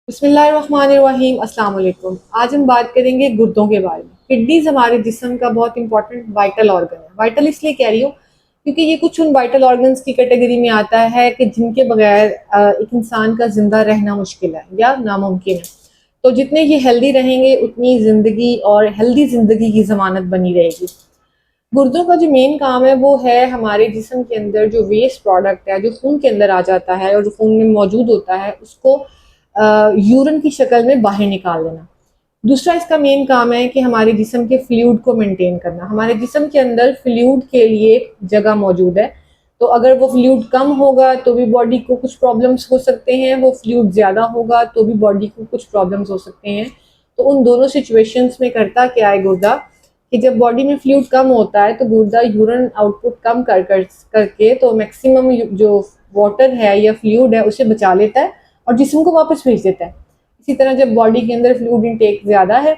बिस्मिल्लाहिर्रहमानिर्रहीम। अस्सलाम वालेकुम। आज हम बात करेंगे गुर्दों के बारे में। किडनीज हमारे जिस्म का बहुत इंपॉर्टेंट वाइटल ऑर्गन है। वाइटल इसलिए कह रही हूँ क्योंकि ये कुछ उन वाइटल ऑर्गन्स की कैटेगरी में आता है कि जिनके बगैर एक इंसान का जिंदा रहना मुश्किल है या नामुमकिन है। तो जितने ये हेल्दी रहेंगे उतनी जिंदगी और हेल्दी जिंदगी की जमानत बनी रहेगी। गुर्दों का जो मेन काम है वो है हमारे जिस्म के अंदर जो वेस्ट प्रोडक्ट है जो खून के अंदर आ जाता है और जो खून में मौजूद होता है उसको यूरिन की शक्ल में बाहर निकाल देना। दूसरा इसका मेन काम है कि हमारे जिस्म के फ्लूइड को मेंटेन करना। हमारे जिस्म के अंदर फ्लूइड के लिए एक जगह मौजूद है, तो अगर वो फ्लूइड कम होगा तो भी बॉडी को कुछ प्रॉब्लम्स हो सकते हैं, वो फ्लूइड ज़्यादा होगा तो भी बॉडी को कुछ प्रॉब्लम्स हो सकते हैं। तो उन दोनों सिचुएशंस में करता क्या है गुर्दा कि जब बॉडी में फ्लूइड कम होता है तो गुर्दा यूरिन आउटपुट कम करके तो मैक्सिमम जो वाटर है या फ्लूइड है उसे बचा लेता है और जिस्म को वापस भेज देता है। इसी तरह जब बॉडी के अंदर फ्लूइड इनटेक ज़्यादा है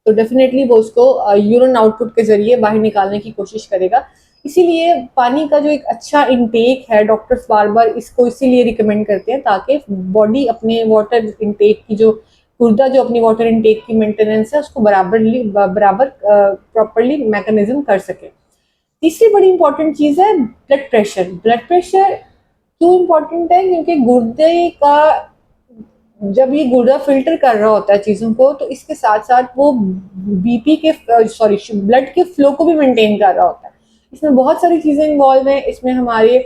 तो डेफिनेटली वो उसको यूरिन आउटपुट के ज़रिए बाहर निकालने की कोशिश करेगा। इसीलिए पानी का जो एक अच्छा इनटेक है, डॉक्टर्स बार बार इसको इसीलिए रिकमेंड करते हैं ताकि बॉडी अपने वाटर इनटेक की जो गुर्दा जो अपनी वाटर इनटेक की मेंटेनेंस है उसको बराबर प्रॉपरली मैकेनिज्म कर सके। तीसरी बड़ी इंपॉर्टेंट चीज़ है ब्लड प्रेशर। ब्लड प्रेशर क्यों इम्पोर्टेंट है? क्योंकि गुर्दे का जब ये गुर्दा फिल्टर कर रहा होता है चीज़ों को तो इसके साथ साथ वो बीपी के सॉरी ब्लड के फ्लो को भी मेंटेन कर रहा होता है। इसमें बहुत सारी चीज़ें इन्वॉल्व हैं। इसमें हमारे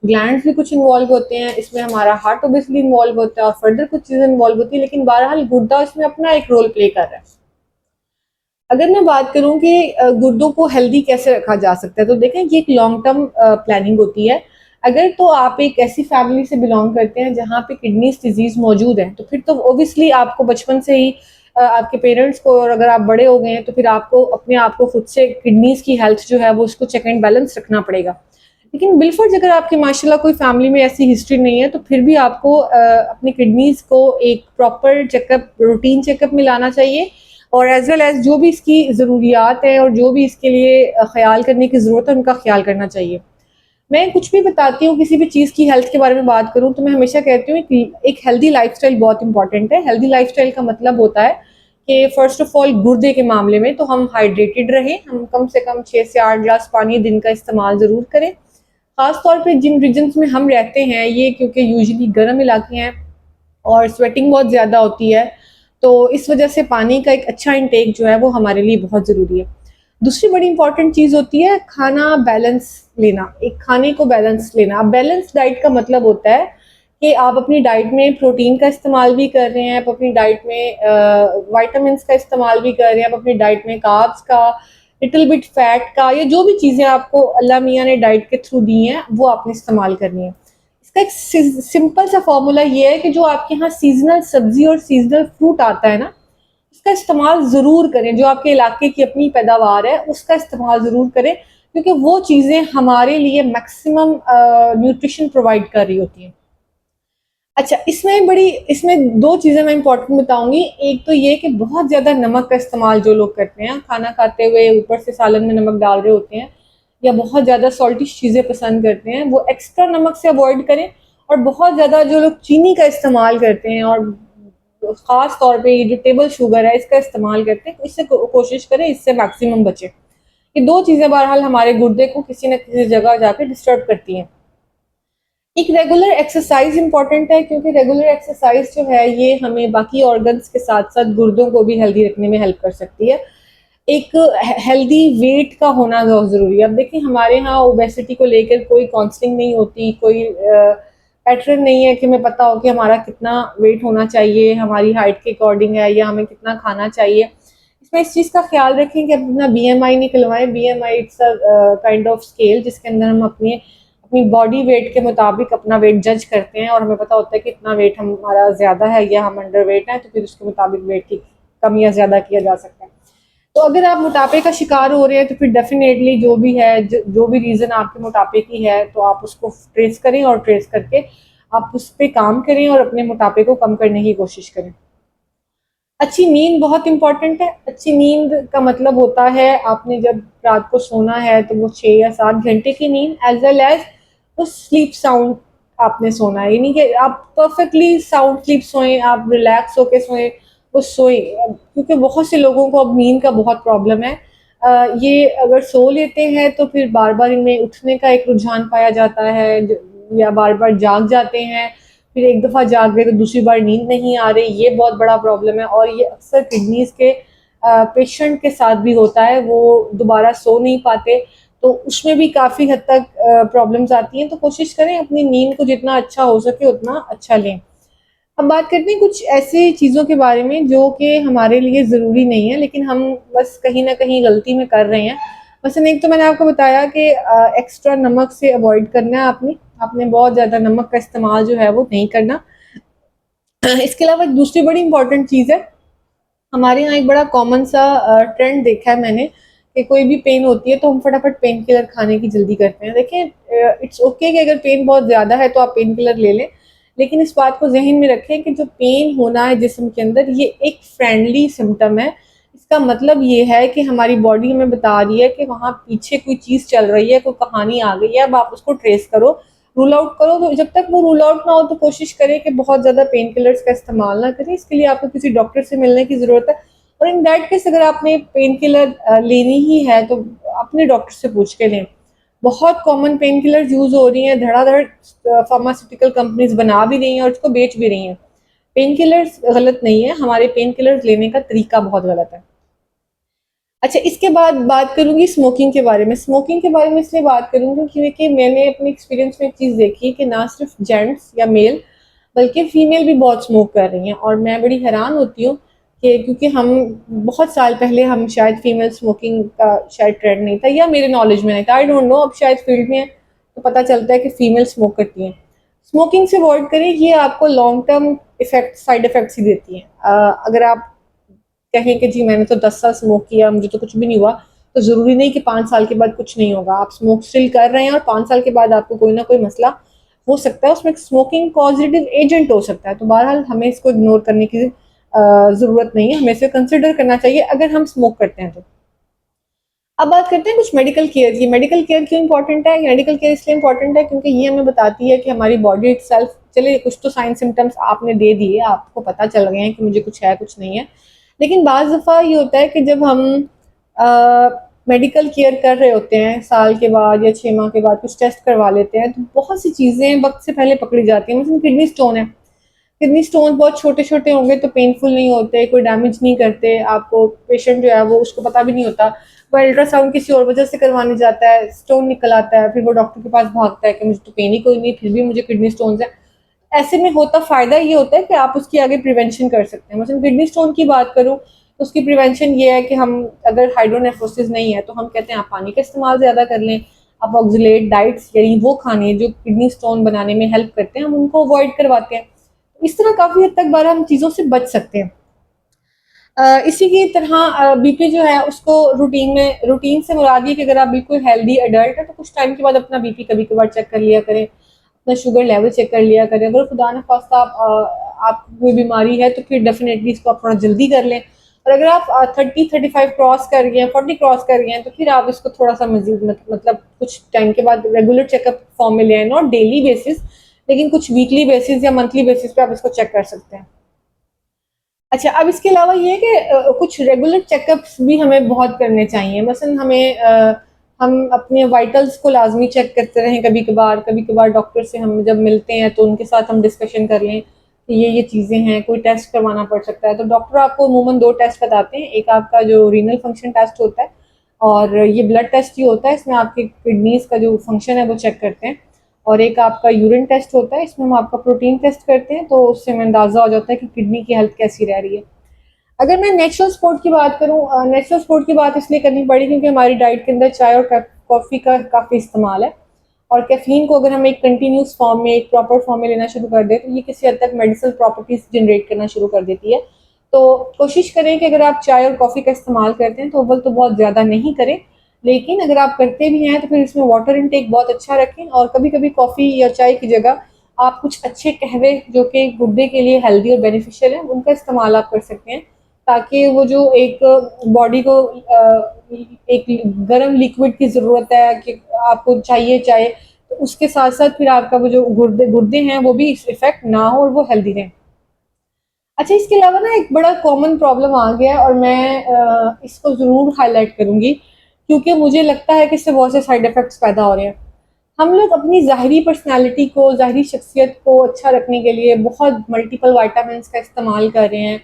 ग्लैंड्स भी कुछ इन्वॉल्व होते हैं, इसमें हमारा हार्ट ओबियसली इन्वॉल्व होता है और फर्दर कुछ चीज़ें इन्वॉल्व होती है, लेकिन बहरहाल गुर्दा इसमें अपना एक रोल प्ले कर रहा है। अगर मैं बात करूं कि गुर्दों को हेल्दी कैसे रखा जा सकता है तो देखें ये एक लॉन्ग टर्म प्लानिंग होती है। अगर तो आप एक ऐसी फैमिली से बिलोंग करते हैं जहाँ पे किडनीज डिजीज मौजूद है तो फिर तो ओबियसली आपको बचपन से ही आपके पेरेंट्स को, और अगर आप बड़े हो गए हैं तो फिर आपको अपने आप को खुद से किडनीज की हेल्थ जो है वो उसको चेक एंड बैलेंस रखना पड़ेगा। लेकिन बिलफर्ज अगर आपकी माशाल्लाह कोई फैमिली में ऐसी हिस्ट्री नहीं है तो फिर भी आपको अपनी किडनीज को एक प्रॉपर चेकअप, रूटीन चेकअप में लाना चाहिए और एज वेल एज जो भी इसकी ज़रूरियात है और जो भी इसके लिए ख्याल करने की ज़रूरत है उनका ख्याल करना चाहिए। मैं कुछ भी बताती हूँ, किसी भी चीज़ की हेल्थ के बारे में बात करूँ तो मैं हमेशा कहती हूँ कि एक हेल्दी लाइफस्टाइल बहुत इंपॉर्टेंट है। हेल्दी लाइफस्टाइल का मतलब होता है कि फर्स्ट ऑफ ऑल गुर्दे के मामले में तो हम हाइड्रेटेड रहें, हम कम से कम 6 से 8 ग्लास पानी दिन का इस्तेमाल ज़रूर करें। ख़ास तौर पे जिन रीजन्स में हम रहते हैं ये क्योंकि यूजुअली गर्म इलाके हैं और स्वेटिंग बहुत ज़्यादा होती है, तो इस वजह से पानी का एक अच्छा इंटेक जो है वो हमारे लिए बहुत ज़रूरी है। दूसरी बड़ी इंपॉर्टेंट चीज़ होती है खाना बैलेंस लेना, एक खाने को बैलेंस लेना। अब बैलेंस डाइट का मतलब होता है कि आप अपनी डाइट में प्रोटीन का इस्तेमाल भी कर रहे हैं, आप अपनी डाइट में वाइटामिन का इस्तेमाल भी कर रहे हैं, आप अपनी डाइट में कार्ब्स का, लिटिल बिट फैट का, या जो भी चीज़ें आपको अल्लाह मियाँ ने डाइट के थ्रू दी हैं वो आपने इस्तेमाल करनी है। इसका एक सिंपल सा फॉर्मूला ये है कि जो आपके यहाँ सीजनल सब्जी और सीजनल फ्रूट आता है ना, उसका इस्तेमाल ज़रूर करें। जो आपके इलाके की अपनी पैदावार है उसका इस्तेमाल ज़रूर करें क्योंकि वो चीज़ें हमारे लिए मैक्सिमम न्यूट्रिशन प्रोवाइड कर रही होती हैं। अच्छा, इसमें दो चीज़ें मैं इंपॉर्टेंट बताऊंगी। एक तो ये कि बहुत ज़्यादा नमक का इस्तेमाल जो लोग करते हैं, खाना खाते हुए ऊपर से सालन में नमक डाल रहे होते हैं या बहुत ज़्यादा सॉल्टिश चीज़ें पसंद करते हैं, वो एक्स्ट्रा नमक से अवॉइड करें। और बहुत ज़्यादा जो लोग चीनी का इस्तेमाल करते हैं और ख़ास तौर पे ये जो टेबल शुगर है इसका इस्तेमाल करते हैं, इससे कोशिश करें इससे मैक्सिमम बचें। ये दो चीज़ें बहरहाल हमारे गुर्दे को किसी न किसी जगह जाके डिस्टर्ब करती हैं। एक रेगुलर एक्सरसाइज इंपॉर्टेंट है क्योंकि रेगुलर एक्सरसाइज जो है ये हमें बाकी ऑर्गन्स के साथ साथ गुर्दों को भी हेल्दी रखने में हेल्प कर सकती है। एक हेल्दी वेट का होना बहुत ज़रूरी है। अब देखिए हमारे यहाँ ओबेसिटी को लेकर कोई काउंसलिंग नहीं होती, कोई पैटर्न नहीं है कि हमें पता हो कि हमारा कितना वेट होना चाहिए, हमारी हाइट के अकॉर्डिंग है या हमें कितना खाना चाहिए। इसमें इस चीज़ का ख्याल रखें कि अपना बीएमआई निकलवाएं। BMI it's a kind of scale जिसके अंदर हम अपनी अपनी बॉडी वेट के मुताबिक अपना वेट जज करते हैं और हमें पता होता है कि इतना वेट हमारा ज़्यादा है या हम अंडर वेट है, तो फिर उसके मुताबिक वेट की कम या ज़्यादा किया जा सकता है। तो अगर आप मोटापे का शिकार हो रहे हैं तो फिर डेफिनेटली जो भी है, जो भी रीज़न आपके मोटापे की है तो आप उसको ट्रेस करें और ट्रेस करके आप उस पर काम करें और अपने मोटापे को कम करने की कोशिश करें। अच्छी नींद बहुत इंपॉर्टेंट है। अच्छी नींद का मतलब होता है आपने जब रात को सोना है तो वो 6 या 7 घंटे की नींद, एज वेल एज वो स्लीप साउंड आपने सोना है, ये नहीं कि आप परफेक्टली साउंड स्लीप सोएं, आप रिलैक्स होके सोएं, वो सोएं, क्योंकि बहुत से लोगों को अब नींद का बहुत प्रॉब्लम है। ये अगर सो लेते हैं तो फिर बार बार इनमें उठने का एक रुझान पाया जाता है, या बार बार जाग जाते हैं, फिर एक दफ़ा जाग गए तो दूसरी बार नींद नहीं आ रही, ये बहुत बड़ा प्रॉब्लम है। और ये अक्सर किडनीज के पेशेंट के साथ भी होता है, वो दोबारा सो नहीं पाते, तो उसमें भी काफ़ी हद तक प्रॉब्लम्स आती हैं। तो कोशिश करें अपनी नींद को जितना अच्छा हो सके उतना अच्छा लें। अब बात करते हैं कुछ ऐसी चीज़ों के बारे में जो कि हमारे लिए ज़रूरी नहीं है, लेकिन हम बस कहीं न कहीं गलती में कर रहे हैं। मसलन एक तो मैंने आपको बताया कि एक्स्ट्रा नमक से अवॉइड करना है आपने, आपने बहुत ज़्यादा नमक का इस्तेमाल जो है वो नहीं करना। इसके अलावा दूसरी बड़ी इम्पोर्टेंट चीज़ है, हमारे यहाँ एक बड़ा कॉमन सा ट्रेंड देखा है मैंने कि कोई भी पेन होती है तो हम फटाफट पेन किलर खाने की जल्दी करते हैं। देखिए, इट्स ओके कि अगर पेन बहुत ज़्यादा है तो आप पेन किलर ले लें, लेकिन इस बात को ज़हन में रखें कि जो पेन होना है जिस्म के अंदर, ये एक फ्रेंडली सिम्पटम है। इसका मतलब ये है कि हमारी बॉडी हमें बता रही है कि वहाँ पीछे कोई चीज़ चल रही है, कोई कहानी आ गई है, अब आप उसको ट्रेस करो, रूल आउट करो। तो जब तक वो रूल आउट ना हो तो कोशिश करें कि बहुत ज़्यादा पेन किलर्स का इस्तेमाल ना करें। इसके लिए आपको किसी डॉक्टर से मिलने की ज़रूरत है, और इन दैट केस अगर आपने पेन किलर लेनी ही है तो अपने डॉक्टर से पूछ के लें। बहुत कॉमन पेन किलर यूज़ हो रही हैं, धड़ाधड़ फार्मास्यूटिकल कंपनीज बना भी रही हैं और उसको बेच भी रही हैं। पेन किलर्स गलत नहीं है, हमारे पेन किलर्स लेने का तरीका बहुत गलत है। अच्छा, इसके बाद बात करूंगी स्मोकिंग के बारे में। स्मोकिंग के बारे में इसलिए बात करूंगी क्योंकि मैंने अपने एक्सपीरियंस में एक चीज़ देखी कि ना सिर्फ जेंट्स या मेल, बल्कि फीमेल भी बहुत स्मोक कर रही हैं, और मैं बड़ी हैरान होती हूँ कि क्योंकि हम बहुत साल पहले हम शायद फीमेल स्मोकिंग का शायद ट्रेंड नहीं था, या मेरे नॉलेज में नहीं था, आई डोंट नो, अब शायद फील्ड में तो पता चलता है कि फीमेल स्मोक करती हैं। स्मोकिंग से अवॉइड करें, ये आपको long term effect, side effects ही देती हैं। अगर आप कहें कि जी मैंने तो 10 साल स्मोक किया, मुझे तो कुछ भी नहीं हुआ, तो ज़रूरी नहीं कि 5 साल के बाद कुछ नहीं होगा। आप स्मोक स्टिल कर रहे हैं और 5 साल के बाद आपको कोई ना कोई मसला हो सकता है, उसमें स्मोकिंग पॉजिटिव एजेंट हो सकता है। तो बहरहाल हमें इसको इग्नोर करने की ज़रूरत नहीं है, हमें इसे कंसिडर करना चाहिए अगर हम स्मोक करते हैं तो। अब बात करते हैं कुछ मेडिकल केयर की। मेडिकल केयर क्यों इंपॉर्टेंट है? मेडिकल केयर इसलिए इंपॉर्टेंट है क्योंकि ये हमें बताती है कि हमारी बॉडी इटसेल्फ, चलिए कुछ तो साइन सिम्टम्स आपने दे दिए, आपको पता चल गए हैं कि मुझे कुछ है कुछ नहीं है, लेकिन बाज़ दफ़ा ये होता है कि जब हम मेडिकल केयर कर रहे होते हैं, साल के बाद या 6 माह के बाद कुछ टेस्ट करवा लेते हैं, तो बहुत सी चीज़ें वक्त से पहले पकड़ी जाती हैं। मतलब किडनी स्टोन है, किडनी स्टोन बहुत छोटे छोटे होंगे तो पेनफुल नहीं होते, कोई डैमेज नहीं करते, आपको पेशेंट जो है वो उसको पता भी नहीं होता, वो अल्ट्रासाउंड किसी और वजह से करवाने जाता है, स्टोन निकल आता है, फिर वो डॉक्टर के पास भागता है कि मुझे तो पेन ही कोई नहीं, फिर भी मुझे किडनी स्टोन है। ऐसे में होता फ़ायदा ये होता है कि आप उसकी आगे प्रिवेंशन कर सकते हैं। मतलब किडनी स्टोन की बात करूँ तो उसकी प्रिवेंशन ये है कि हम, अगर हाइड्रोनेफ्रोसिस नहीं है तो हम कहते हैं आप पानी का इस्तेमाल ज़्यादा कर लें, आप ऑक्सलेट डाइट्स यानी वो खाने जो किडनी स्टोन बनाने में हेल्प करते हैं, हम उनको अवॉइड करवाते हैं। इस तरह काफ़ी हद तक बार हम चीज़ों से बच सकते हैं। इसी की तरह बीपी जो है उसको रूटीन से मुराद ये कि अगर आप बिल्कुल हेल्दी एडल्ट हैं तो कुछ टाइम के बाद अपना बीपी कभी कभार चेक कर लिया करें, अपना शुगर लेवल चेक कर लिया करें। अगर खुदा न खास्ता आपको कोई बीमारी है तो फिर डेफिनेटली इसको आप थोड़ा जल्दी कर लें, और अगर आप 30-35 क्रॉस कर गए हैं, 40 क्रॉस कर गए हैं, तो फिर आप इसको थोड़ा सा मजीद मतलब कुछ टाइम के बाद रेगुलर चेकअप फॉर्म में ले आए, नॉट डेली बेसिस, लेकिन कुछ वीकली बेसिस या मंथली बेसिस पे आप इसको चेक कर सकते हैं। अच्छा, अब इसके अलावा ये है कि कुछ रेगुलर चेकअप्स भी हमें बहुत करने चाहिए। मसलन हम अपने वाइटल्स को लाज़मी चेक करते रहें कभी-कभार। कभी-कभार डॉक्टर से हम जब मिलते हैं तो उनके साथ हम डिस्कशन कर लें कि ये चीज़ें हैं, कोई टेस्ट करवाना पड़ सकता है। तो डॉक्टर आपको अमूमन 2 टेस्ट बताते हैं। एक आपका जो रीनल फंक्शन टेस्ट होता है, और ये ब्लड टेस्ट ही होता है, इसमें आपकी किडनीज़ का जो फंक्शन है वो चेक करते हैं। और एक आपका यूरिन टेस्ट होता है, इसमें हम आपका प्रोटीन टेस्ट करते हैं, तो उससे हमें अंदाज़ा हो जाता है कि किडनी की हेल्थ कैसी रह रही है। अगर मैं नेचुरल सपोर्ट की बात करूँ, नेचुरल सपोर्ट की बात इसलिए करनी पड़ी क्योंकि हमारी डाइट के अंदर चाय और कॉफ़ी का काफ़ी इस्तेमाल है, और कैफ़ीन को अगर हम एक कंटिन्यूस फॉर्म में, एक प्रॉपर फॉर्म में लेना शुरू कर दें तो ये किसी हद तक मेडिसिनल प्रॉपर्टीज़ जनरेट करना शुरू कर देती है। तो कोशिश करें कि अगर आप चाय और कॉफ़ी का इस्तेमाल करते हैं तो अव्वल तो बहुत ज़्यादा नहीं करें, लेकिन अगर आप करते भी हैं तो फिर इसमें वाटर इनटेक बहुत अच्छा रखें, और कभी-कभी कॉफ़ी या चाय की जगह आप कुछ अच्छे कहवे जो कि गुर्दे के लिए हेल्दी और बेनिफिशियल हैं, उनका इस्तेमाल आप कर सकते हैं, ताकि वो जो एक बॉडी को एक गर्म लिक्विड की ज़रूरत है कि आपको चाहिए चाय, तो तो उसके साथ साथ फिर आपका वो जो गुर्दे गुर्दे हैं वो भी इफेक्ट ना हो और वो हेल्दी रहें। अच्छा, इसके अलावा ना एक बड़ा कॉमन प्रॉब्लम आ गया है और मैं इसको ज़रूर हाईलाइट करूँगी, क्योंकि मुझे लगता है कि इससे बहुत से साइड इफ़ेक्ट्स पैदा हो रहे हैं। हम लोग अपनी ज़ाहिरी पर्सनैलिटी को, ज़ाहिरी शख्सियत को अच्छा रखने के लिए बहुत मल्टीपल विटामिन्स का इस्तेमाल कर रहे हैं,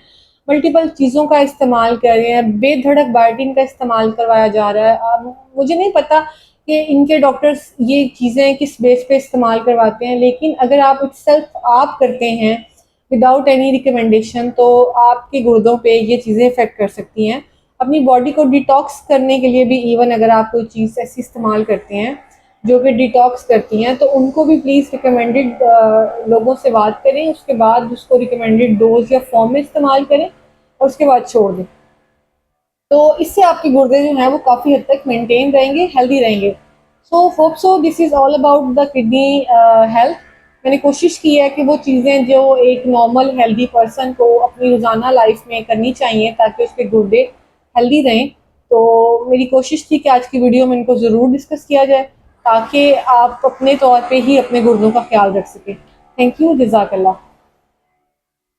मल्टीपल चीज़ों का इस्तेमाल कर रहे हैं, बेधड़क बायोटिन का इस्तेमाल करवाया जा रहा है। मुझे नहीं पता कि इनके डॉक्टर्स ये चीज़ें किस बेस पे इस्तेमाल करवाते हैं, लेकिन अगर आप इटसेल्फ आप करते हैं विदाउट एनी रिकमेंडेशन तो आपके गुर्दों पे ये चीज़ें इफ़ेक्ट कर सकती हैं। अपनी बॉडी को डिटॉक्स करने के लिए भी इवन अगर आप कोई चीज़ ऐसी इस्तेमाल करते हैं जो कि डिटॉक्स करती हैं, तो उनको भी प्लीज़ रिकमेंडेड लोगों से बात करें, उसके बाद उसको रिकमेंडेड डोज या फॉर्म में इस्तेमाल करें और उसके बाद छोड़ दें। तो इससे आपके गुर्दे जो हैं वो काफ़ी हद तक मेंटेन रहेंगे, हेल्दी रहेंगे। So hope so this is all about the kidney health. मैंने कोशिश की है कि वो चीज़ें जो एक नॉर्मल हेल्दी पर्सन को अपनी रोज़ाना लाइफ में करनी चाहिए ताकि उसके गुर्दे हेल्दी रहें। तो मेरी कोशिश थी कि आज की वीडियो में इनको ज़रूर डिस्कस किया जाए ताकि आप अपने तौर पे ही अपने गुर्दों का ख्याल रख सकें। थैंक यू, जज़ाकल्लाह।